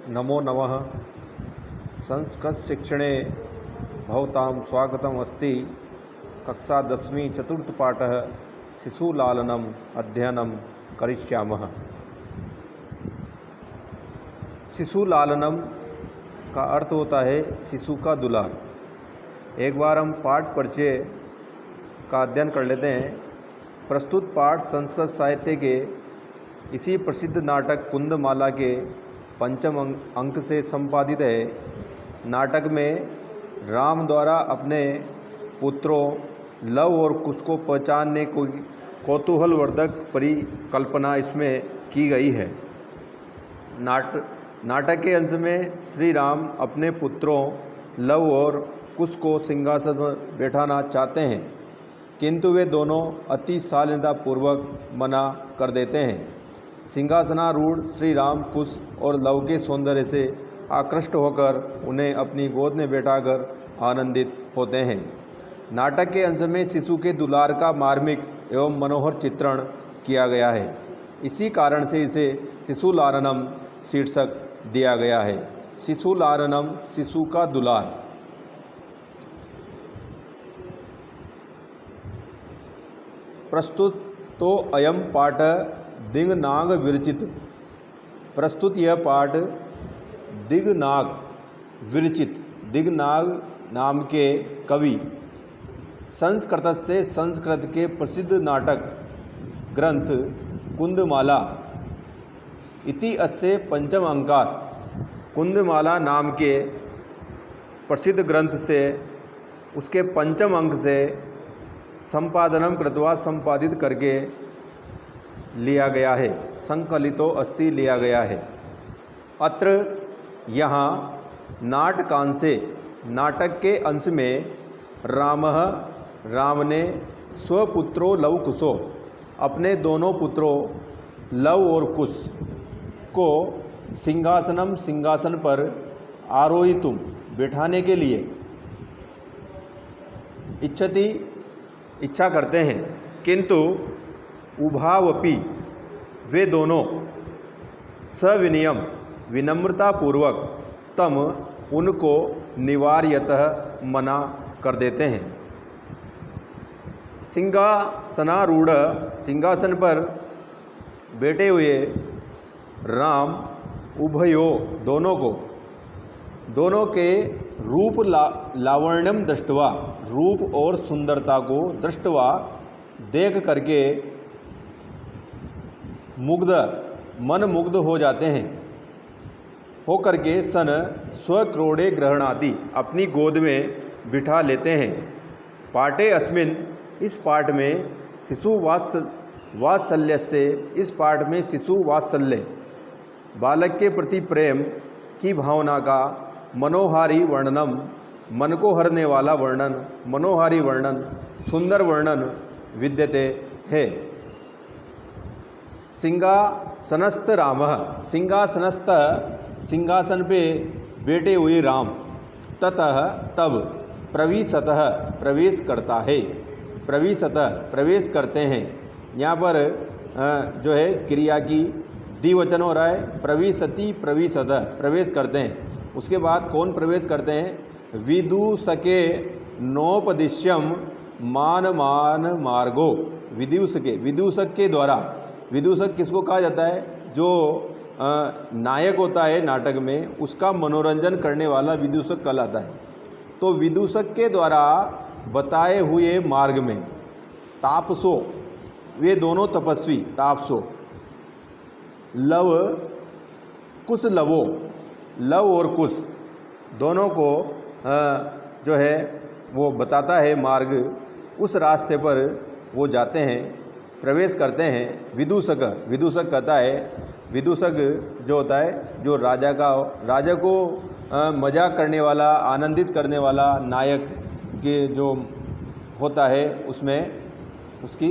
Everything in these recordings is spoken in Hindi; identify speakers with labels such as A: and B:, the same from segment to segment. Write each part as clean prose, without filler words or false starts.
A: नमो नमः। संस्कृत शिक्षणे भवतां स्वागतम् अस्ति। कक्षा 10वीं चतुर्थपाठः शिशुलालनम् अध्ययनं करिष्यामः। शिशुलालनम का अर्थ होता है शिशु का दुलार। एक बार हम पाठ परिचय का अध्ययन कर लेते हैं। प्रस्तुत पाठ संस्कृत साहित्य के इसी प्रसिद्ध नाटक कुंदमाला के पंचम अंक से संपादित है। नाटक में राम द्वारा अपने पुत्रों लव और कुश को पहचानने को कौतूहलवर्धक परिकल्पना इसमें की गई है। नाटक के अंश में श्री राम अपने पुत्रों लव और कुश को सिंहासन पर बैठाना चाहते हैं, किंतु वे दोनों अति शालीनतापूर्वक मना कर देते हैं। सिंहासनारूढ़ श्री राम कुश और लव के सौंदर्य से आकृष्ट होकर उन्हें अपनी गोद में बैठाकर आनंदित होते हैं। नाटक के अंश में शिशु के दुलार का मार्मिक एवं मनोहर चित्रण किया गया है। इसी कारण से इसे शिशुलालनम शीर्षक दिया गया है। शिशुलालनम, शिशु का दुलार। प्रस्तुत तो अयम पाठ दिंगनाग विरचित। प्रस्तुत यह पाठ दिंगनाग विरचित, दिंगनाग नाम के कवि संस्कृत से संस्कृत के प्रसिद्ध नाटक ग्रंथ कुंदमाला इति अस्य पंचम अंकात, कुंदमाला नाम के प्रसिद्ध ग्रंथ से उसके पंचम अंक से संपादनम कृत्वा संपादित करके लिया गया है। संकलितो अस्ति लिया गया है। अत्र यहाँ नाटकांशे, नाटक के अंश में राम ने स्वपुत्रो लव कुशो, अपने दोनों पुत्रों लव और कुश को सिंहासन पर आरोहितुम, बिठाने के लिए इच्छा करते हैं, किंतु उभावपि, वे दोनों सविनयम, विनम्रतापूर्वक तम, उनको निवार्यतः मना कर देते हैं। सिंहासनारूढ़, सिंहासन पर बैठे हुए राम उभयो, दोनों के रूप लावण्यम दृष्टवा, रूप और सुंदरता को दृष्टवा, देख करके मन मुग्ध हो जाते हैं। हो करके सन स्वक्रोड़े ग्रहणादि, अपनी गोद में बिठा लेते हैं। पाठे अस्मिन, इस पाठ में शिशु वात्सल्य से, इस पाठ में शिशु वात्सल्य, बालक के प्रति प्रेम की भावना का मनोहारी वर्णनम, मन को हरने वाला वर्णन, मनोहारी वर्णन, सुंदर वर्णन विद्यते है। सिंहासनस्थ राम, सिंहासनस्थ, सिंहासन पे बैठे हुए राम, ततः तब, प्रविशतः, प्रवेश करता है, प्रविशतः, प्रवेश करते हैं। यहाँ पर जो है क्रिया की द्विवचन हो रहा है। प्रविशति, प्रविशतः, प्रवेश करते हैं। उसके बाद कौन प्रवेश करते हैं? विदूषके नोपदिश्यम मान मार्गो, विदूषके, विदूषक के द्वारा। विदूषक किसको कहा जाता है? जो नायक होता है नाटक में, उसका मनोरंजन करने वाला विदूषक कहलाता है। तो विदूषक के द्वारा बताए हुए मार्ग में तापसो, वे दोनों तपस्वी, तापसो, लव कुश लवो, लव और कुश दोनों को जो है वो बताता है मार्ग। उस रास्ते पर वो जाते हैं, प्रवेश करते हैं। विदूषक कहता है, विदूषक जो होता है, जो राजा को मजाक करने वाला, आनंदित करने वाला नायक के जो होता है, उसमें उसकी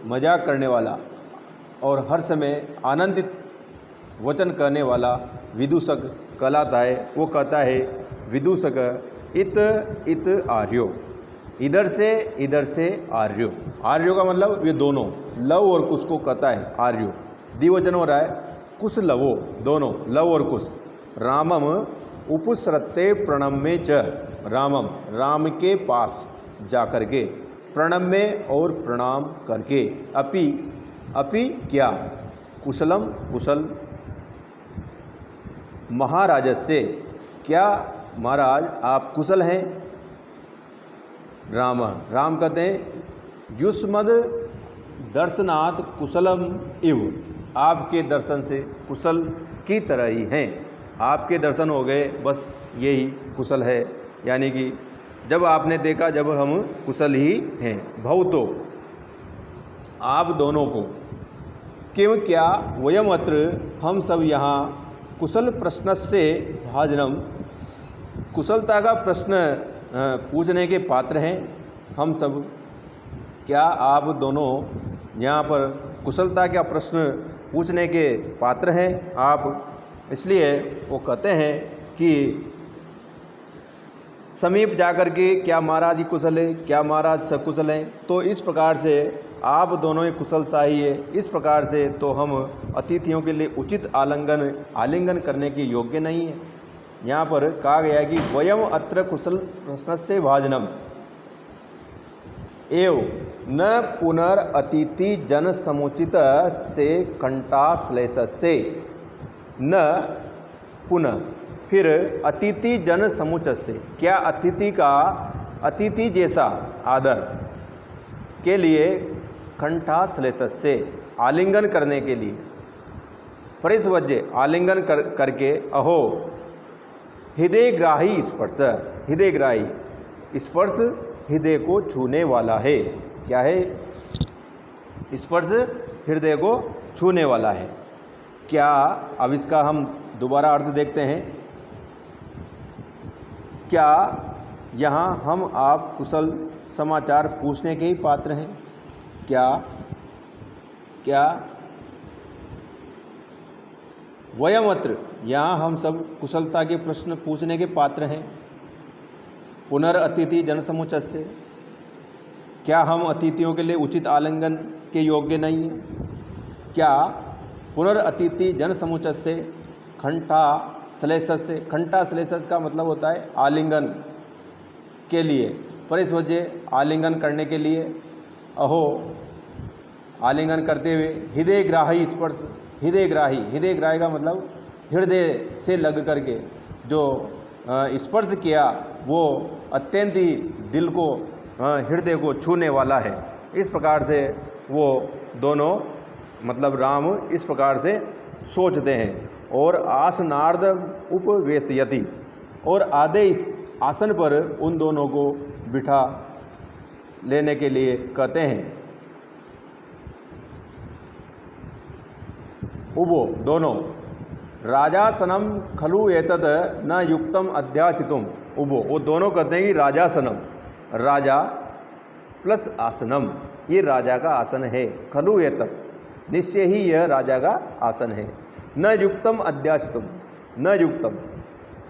A: मजाक करने वाला और हर समय आनंदित वचन करने वाला विदूषक कहलाता है। वो कहता है विदूषक इत आर्यो, इधर से आर्यो। आर्यो का मतलब ये दोनों, लव और कुश को कहता है आर्यो। द्विवचन हो रहा है, कुश लवो, दोनों, लव और कुश। रामम उपसृत्य प्रणम्य च, रामम राम के पास जाकर के, प्रणम्य और प्रणाम करके, अपि अपि क्या, कुशलम कुशल, महाराजस्य क्या महाराज आप कुशल हैं। राम राम कहते हैं युष्मद दर्शनात् कुशलम इव, आपके दर्शन से कुशल की तरह ही हैं, आपके दर्शन हो गए बस यही कुशल है, यानी कि जब आपने देखा जब हम कुशल ही हैं। भवतो आप दोनों को, किम क्या, वयम अत्र हम सब यहाँ, कुशल प्रश्नस्य भाजनम कुशलता का प्रश्न पूछने के पात्र हैं हम सब। क्या आप दोनों यहाँ पर कुशलता का प्रश्न पूछने के पात्र हैं आप, इसलिए वो कहते हैं कि समीप जाकर के क्या महाराज ही कुशल है, क्या महाराज सकुशल हैं। तो इस प्रकार से आप दोनों ही कुशल शाही है, इस प्रकार से तो हम अतिथियों के लिए उचित आलिंगन करने के योग्य नहीं है। यहाँ पर कहा गया है कि वयम अत्र कुशल प्रश्नस्य भाजनम एव न पुनरअतिथि जन समुचित से कंठाश्लेषस्य, न पुनः फिर अतिथि जन समुचित से, क्या अतिथि जैसा आदर के लिए, कंठाश्लेषस्य आलिंगन करने के लिए, परिस्वज्य आलिंगन करके, अहो हृदयग्राही स्पर्श, हृदयग्राही स्पर्श हृदय को छूने वाला है। क्या है स्पर्श, हृदय को छूने वाला है। क्या, अब इसका हम दोबारा अर्थ देखते हैं। क्या यहाँ हम आप कुशल समाचार पूछने के ही पात्र हैं? क्या वयमत्र यहाँ हम सब कुशलता के प्रश्न पूछने के पात्र हैं। पुनरअतिथि जनसमुच्चय से, क्या हम अतिथियों के लिए उचित आलिंगन के योग्य नहीं हैं? क्या पुनरअतिथि जनसमुच्चय से, कंठाश्लेषस्य से, कंठाश्लेषस्य का मतलब होता है आलिंगन के लिए, परिस्वज्य आलिंगन करने के लिए, अहो आलिंगन करते हुए, हृदयग्राही स्पर्श, हृदयग्राही का मतलब हृदय से लग करके जो स्पर्श किया वो अत्यंत ही दिल को, हृदय को छूने वाला है। इस प्रकार से वो दोनों मतलब राम इस प्रकार से सोचते हैं। और आसनार्ध उपवेशयति, और आधे इस आसन पर उन दोनों को बिठा लेने के लिए कहते हैं। उभो दोनों, राजासनम खलु एतद न युक्तम अध्याचितुम, उभो वो दोनों कहते हैं कि राजासनम, राजा प्लस आसनम, ये राजा का आसन है। खलु एतद निश्चय ही यह राजा का आसन है। न युक्तम अध्याचितुम, न युक्तम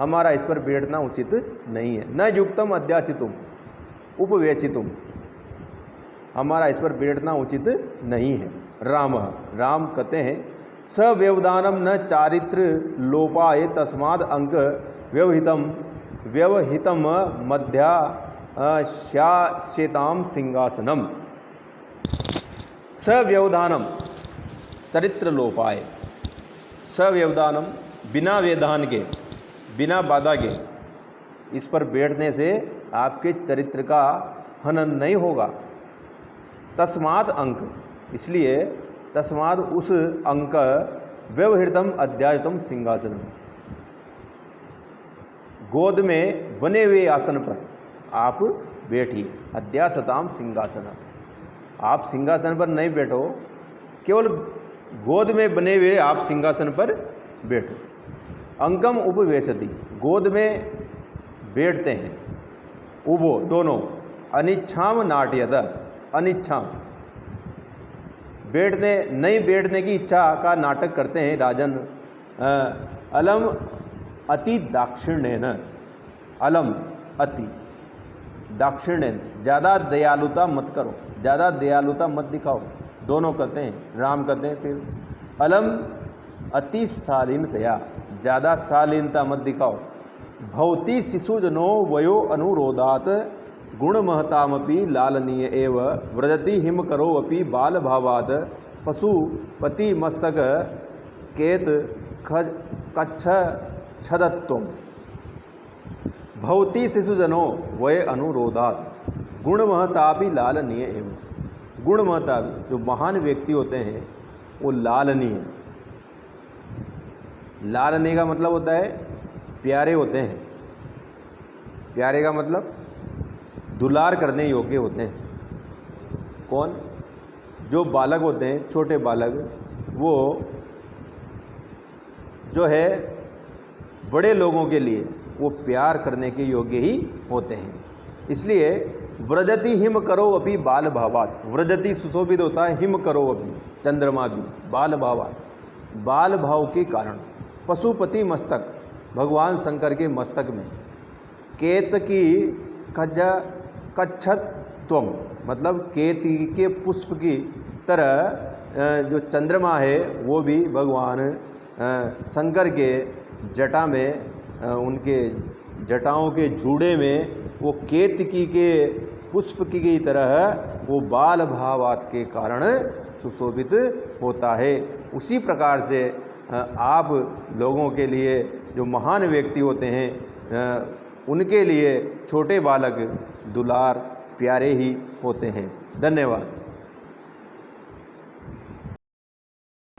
A: हमारा इस पर बैठना उचित नहीं है। न युक्तम अध्याचितुम उपवेचितुम, हमारा इस पर बैठना उचित नहीं है। राम कहते हैं सव्यवधानम न चारित्र लोपाय तस्माद अंक व्यवहितम मध्या श्याश्यताम सिंहासनम। सव्यवधानम चरित्र लोपाय, सव्यवधानम बिना व्यवधान के, बिना बाधा के, इस पर बैठने से आपके चरित्र का हनन नहीं होगा। तस्माद अंक, इसलिए तस्माद उस अंक व्यवहृतम अध्यायतम सिंहासनम, गोद में बने हुए आसन पर आप बैठिए। अध्यासताम सिंहासनम, आप सिंहासन पर नहीं बैठो, केवल गोद में बने हुए आप सिंहासन पर बैठो। अंकम उपवेशति, गोद में बैठते हैं। उभो दोनों, अनिच्छाम नाट्यत, अनिच्छाम बैठने नहीं बैठने की इच्छा का नाटक करते हैं राजन। अलम अति दाक्षिण्यन, अलम अति दाक्षिण्यन, ज़्यादा दयालुता मत करो, ज़्यादा दयालुता मत दिखाओ, दोनों कहते हैं। राम कहते हैं फिर अलम अति शालीनतया, ज़्यादा शालीनता मत दिखाओ। भवती शिशुजनो वयो अनुरोधात गुणमहतामपि लालनीय एव व्रजति हिमकरो अपि बालभावात् पशुपति मस्तक केत कच्छ छदत्वम्। भवती शिशुजनो वय अनुरोधात गुणमहतापि लालनीय एवं। गुणमहता भी, जो महान व्यक्ति होते हैं वो लालनीय। लालनीय का मतलब होता है प्यारे होते हैं। प्यारे का मतलब दुलार करने योग्य होते हैं। कौन? जो बालक होते हैं, छोटे बालक, वो जो है बड़े लोगों के लिए वो प्यार करने के योग्य ही होते हैं। इसलिए व्रजति हिम करो अपि बाल भावात। व्रजति सुशोभित होता है, हिम करो अपि चंद्रमा भी, बाल भावात बाल भाव के कारण। पशुपति मस्तक, भगवान शंकर के मस्तक में केतकी कच्छत्वम, मतलब केतकी के पुष्प की तरह जो चंद्रमा है वो भी भगवान शंकर के जटा में, उनके जटाओं के जूड़े में वो केतकी के पुष्प की तरह वो बाल भावात के कारण सुशोभित होता है। उसी प्रकार से आप लोगों के लिए जो महान व्यक्ति होते हैं उनके लिए छोटे बालक दुलार प्यारे ही होते हैं। धन्यवाद।